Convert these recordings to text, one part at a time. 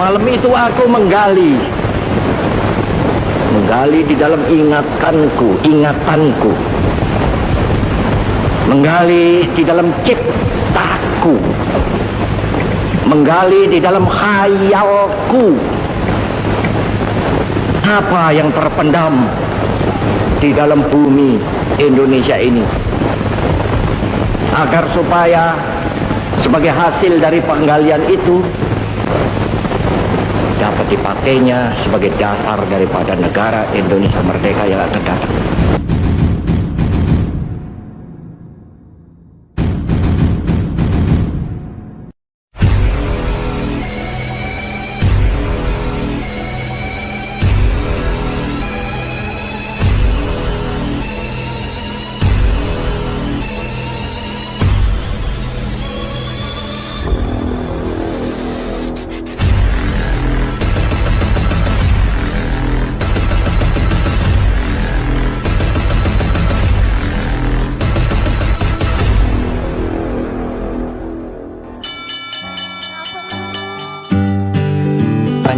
Malam itu aku menggali di dalam ingatanku, menggali di dalam ciptaku, menggali di dalam khayalku, apa yang terpendam di dalam bumi Indonesia ini, agar supaya sebagai hasil dari penggalian itu dapat dipakainya sebagai dasar daripada negara Indonesia merdeka yang akan datang.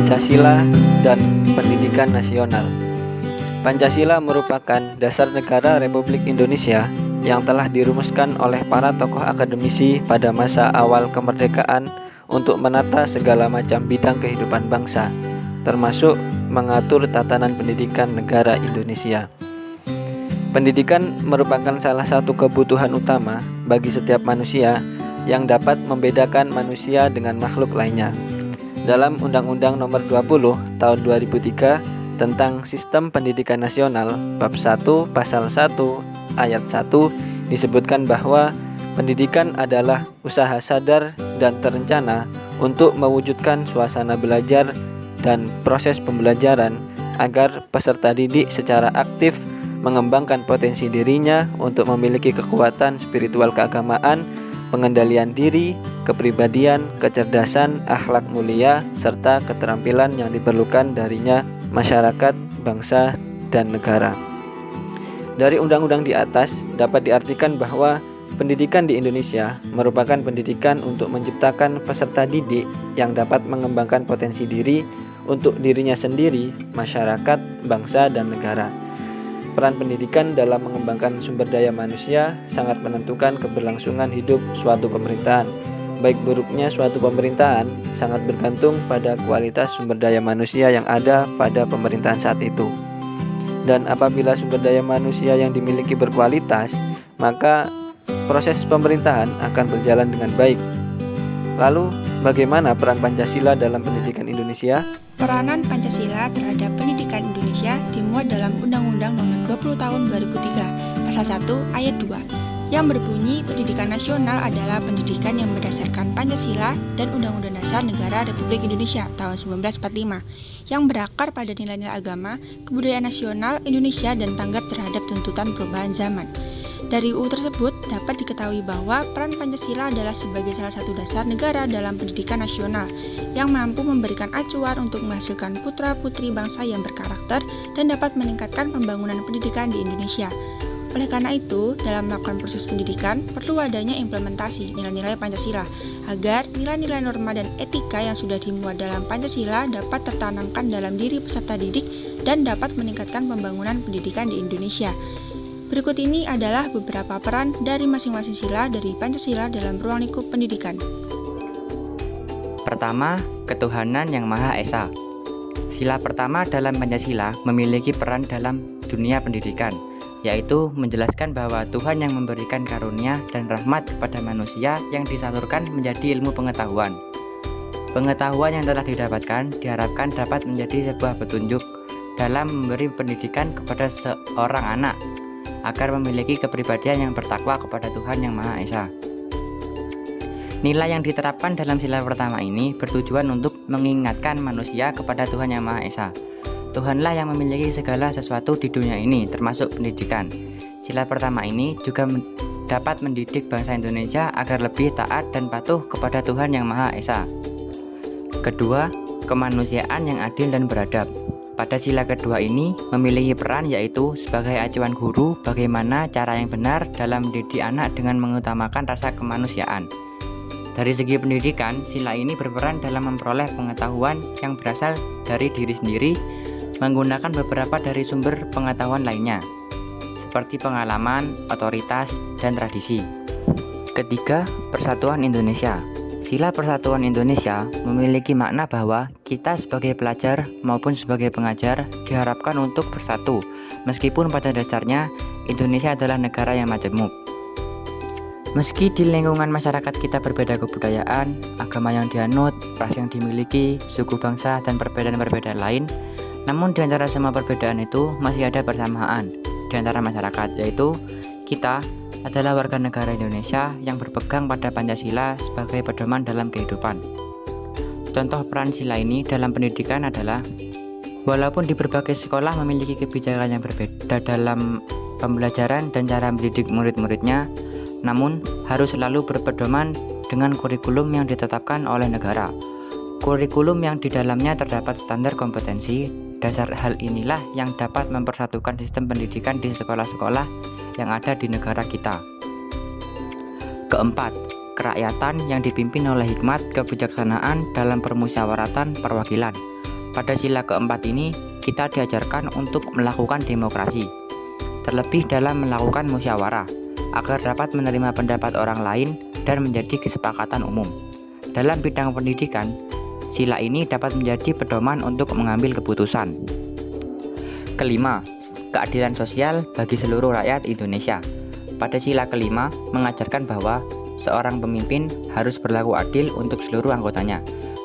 Pancasila dan Pendidikan Nasional. Pancasila merupakan dasar negara Republik Indonesia yang telah dirumuskan oleh para tokoh akademisi pada masa awal kemerdekaan untuk menata segala macam bidang kehidupan bangsa, termasuk mengatur tatanan pendidikan negara Indonesia. Pendidikan merupakan salah satu kebutuhan utama bagi setiap manusia yang dapat membedakan manusia dengan makhluk lainnya. Dalam Undang-Undang Nomor 20 Tahun 2003 tentang Sistem Pendidikan Nasional Bab 1 Pasal 1 Ayat 1 disebutkan bahwa pendidikan adalah usaha sadar dan terencana untuk mewujudkan suasana belajar dan proses pembelajaran agar peserta didik secara aktif mengembangkan potensi dirinya untuk memiliki kekuatan spiritual keagamaan, pengendalian diri, kepribadian, kecerdasan, akhlak mulia, serta keterampilan yang diperlukan darinya masyarakat, bangsa, dan negara. Dari undang-undang di atas dapat diartikan bahwa pendidikan di Indonesia merupakan pendidikan untuk menciptakan peserta didik yang dapat mengembangkan potensi diri untuk dirinya sendiri, masyarakat, bangsa, dan negara. Peran pendidikan dalam mengembangkan sumber daya manusia sangat menentukan keberlangsungan hidup suatu pemerintahan. Baik buruknya suatu pemerintahan sangat bergantung pada kualitas sumber daya manusia yang ada pada pemerintahan saat itu. Dan apabila sumber daya manusia yang dimiliki berkualitas, maka proses pemerintahan akan berjalan dengan baik. Lalu, bagaimana peran Pancasila dalam pendidikan Indonesia? Peranan Pancasila terhadap pendidikan Indonesia dimuat dalam Undang-Undang Nomor 20 Tahun 2003, Pasal 1 Ayat 2, yang berbunyi pendidikan nasional adalah pendidikan yang berdasarkan Pancasila dan Undang-Undang Dasar Negara Republik Indonesia tahun 1945, yang berakar pada nilai-nilai agama, kebudayaan nasional Indonesia dan tanggap terhadap tuntutan perubahan zaman. Dari UU tersebut dapat diketahui bahwa peran Pancasila adalah sebagai salah satu dasar negara dalam pendidikan nasional yang mampu memberikan acuan untuk menghasilkan putra-putri bangsa yang berkarakter dan dapat meningkatkan pembangunan pendidikan di Indonesia. Oleh karena itu, dalam melakukan proses pendidikan perlu adanya implementasi nilai-nilai Pancasila agar nilai-nilai norma dan etika yang sudah dimuat dalam Pancasila dapat tertanamkan dalam diri peserta didik dan dapat meningkatkan pembangunan pendidikan di Indonesia. Berikut ini adalah beberapa peran dari masing-masing sila dari Pancasila dalam ruang lingkup pendidikan. Pertama, ketuhanan yang Maha Esa. Sila pertama dalam Pancasila memiliki peran dalam dunia pendidikan, yaitu menjelaskan bahwa Tuhan yang memberikan karunia dan rahmat kepada manusia yang disalurkan menjadi ilmu pengetahuan. Pengetahuan yang telah didapatkan diharapkan dapat menjadi sebuah petunjuk dalam memberi pendidikan kepada seorang anak, agar memiliki kepribadian yang bertakwa kepada Tuhan yang Maha Esa. Nilai yang diterapkan dalam sila pertama ini bertujuan untuk mengingatkan manusia kepada Tuhan yang Maha Esa. Tuhanlah yang memiliki segala sesuatu di dunia ini, termasuk pendidikan. Sila pertama ini juga dapat mendidik bangsa Indonesia agar lebih taat dan patuh kepada Tuhan yang Maha Esa. Kedua, kemanusiaan yang adil dan beradab. Pada sila kedua ini memiliki peran yaitu sebagai acuan guru bagaimana cara yang benar dalam mendidik anak dengan mengutamakan rasa kemanusiaan. Dari segi pendidikan, sila ini berperan dalam memperoleh pengetahuan yang berasal dari diri sendiri menggunakan beberapa dari sumber pengetahuan lainnya, seperti pengalaman, otoritas, dan tradisi. Ketiga, Persatuan Indonesia. Sila Persatuan Indonesia memiliki makna bahwa kita sebagai pelajar maupun sebagai pengajar diharapkan untuk bersatu, meskipun pada dasarnya Indonesia adalah negara yang majemuk. Meski di lingkungan masyarakat kita berbeda kebudayaan, agama yang dianut, ras yang dimiliki, suku bangsa, dan perbedaan-perbedaan lain, namun di antara semua perbedaan itu masih ada persamaan di antara masyarakat, yaitu kita adalah warga negara Indonesia yang berpegang pada Pancasila sebagai pedoman dalam kehidupan. Contoh peran sila ini dalam pendidikan adalah, walaupun di berbagai sekolah memiliki kebijakan yang berbeda dalam pembelajaran dan cara mendidik murid-muridnya, namun harus selalu berpedoman dengan kurikulum yang ditetapkan oleh negara. Kurikulum yang di dalamnya terdapat standar kompetensi. Dasar hal inilah yang dapat mempersatukan sistem pendidikan di sekolah-sekolah yang ada di negara kita. Keempat, kerakyatan yang dipimpin oleh hikmat kebijaksanaan dalam permusyawaratan perwakilan. Pada sila keempat ini, kita diajarkan untuk melakukan demokrasi, terlebih dalam melakukan musyawarah, agar dapat menerima pendapat orang lain dan menjadi kesepakatan umum. Dalam bidang pendidikan, sila ini dapat menjadi pedoman untuk mengambil keputusan. Kelima, keadilan sosial bagi seluruh rakyat Indonesia. Pada sila kelima, mengajarkan bahwa seorang pemimpin harus berlaku adil untuk seluruh anggotanya.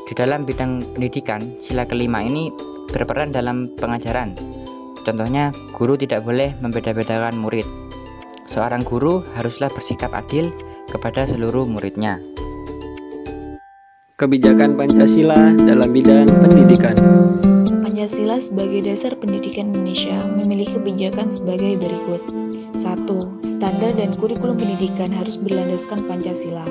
Di dalam bidang pendidikan, sila kelima ini berperan dalam pengajaran. Contohnya, guru tidak boleh membeda-bedakan murid. Seorang guru haruslah bersikap adil kepada seluruh muridnya. Kebijakan Pancasila dalam bidang pendidikan. Pancasila sebagai dasar pendidikan Indonesia memiliki kebijakan sebagai berikut. 1. Standar dan kurikulum pendidikan harus berlandaskan Pancasila.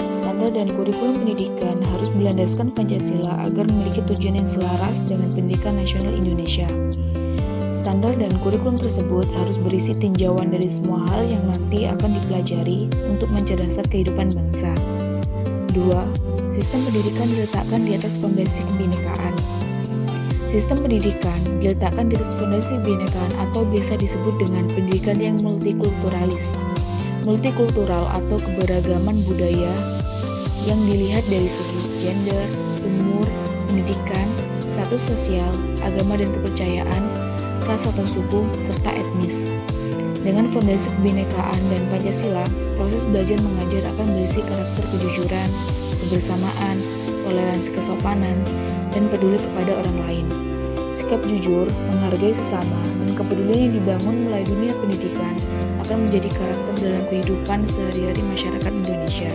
Standar dan kurikulum pendidikan harus berlandaskan Pancasila agar memiliki tujuan yang selaras dengan pendidikan nasional Indonesia. Standar dan kurikulum tersebut harus berisi tinjauan dari semua hal yang nanti akan dipelajari untuk mencerdaskan kehidupan bangsa. 2. Sistem pendidikan diletakkan di atas fondasi kebinekaan. Sistem pendidikan diletakkan di atas fondasi kebinekaan atau biasa disebut dengan pendidikan yang multikulturalis. Multikultural atau keberagaman budaya yang dilihat dari segi gender, umur, pendidikan, status sosial, agama dan kepercayaan, ras atau suku, serta etnis. Dengan fondasi kebinekaan dan Pancasila, proses belajar mengajar akan berisi karakter kejujuran, kebersamaan, toleransi kesopanan, dan peduli kepada orang lain. Sikap jujur, menghargai sesama, dan kepedulian yang dibangun melalui dunia pendidikan akan menjadi karakter dalam kehidupan sehari-hari masyarakat Indonesia.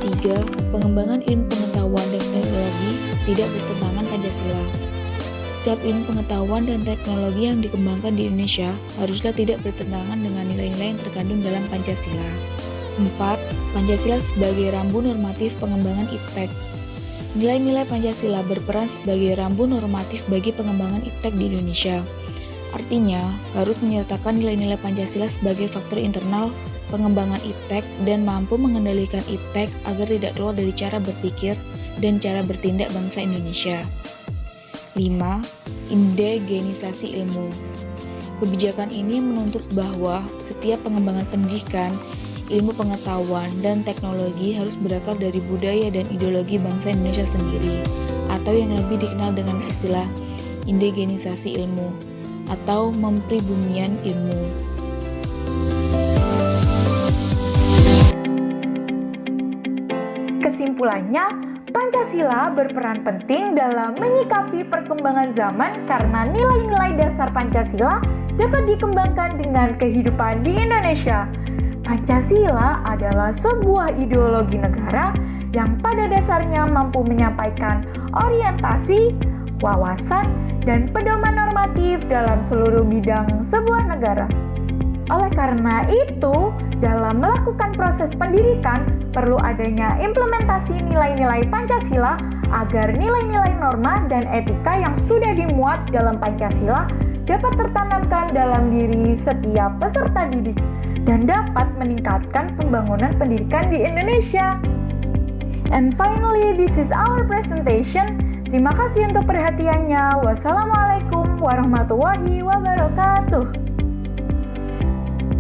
3. Pengembangan ilmu pengetahuan dan teknologi tidak bertentangan Pancasila. Setiap ilmu pengetahuan dan teknologi yang dikembangkan di Indonesia haruslah tidak bertentangan dengan nilai-nilai yang terkandung dalam Pancasila. 4. Pancasila sebagai rambu normatif pengembangan iptek. Nilai-nilai Pancasila berperan sebagai rambu normatif bagi pengembangan iptek di Indonesia. Artinya, harus menyertakan nilai-nilai Pancasila sebagai faktor internal pengembangan iptek dan mampu mengendalikan iptek agar tidak keluar dari cara berpikir dan cara bertindak bangsa Indonesia. 5. Indigenisasi ilmu. Kebijakan ini menuntut bahwa setiap pengembangan pendidikan, ilmu pengetahuan, dan teknologi harus berakar dari budaya dan ideologi bangsa Indonesia sendiri, atau yang lebih dikenal dengan istilah indigenisasi ilmu, atau mempribumian ilmu. Kesimpulannya, Pancasila berperan penting dalam menyikapi perkembangan zaman karena nilai-nilai dasar Pancasila dapat dikembangkan dengan kehidupan di Indonesia. Pancasila adalah sebuah ideologi negara yang pada dasarnya mampu menyampaikan orientasi, wawasan, dan pedoman normatif dalam seluruh bidang sebuah negara. Oleh karena itu, dalam melakukan proses pendidikan, perlu adanya implementasi nilai-nilai Pancasila agar nilai-nilai norma dan etika yang sudah dimuat dalam Pancasila dapat tertanamkan dalam diri setiap peserta didik dan dapat meningkatkan pembangunan pendidikan di Indonesia. And finally, this is our presentation. Terima kasih untuk perhatiannya. Wassalamualaikum warahmatullahi wabarakatuh.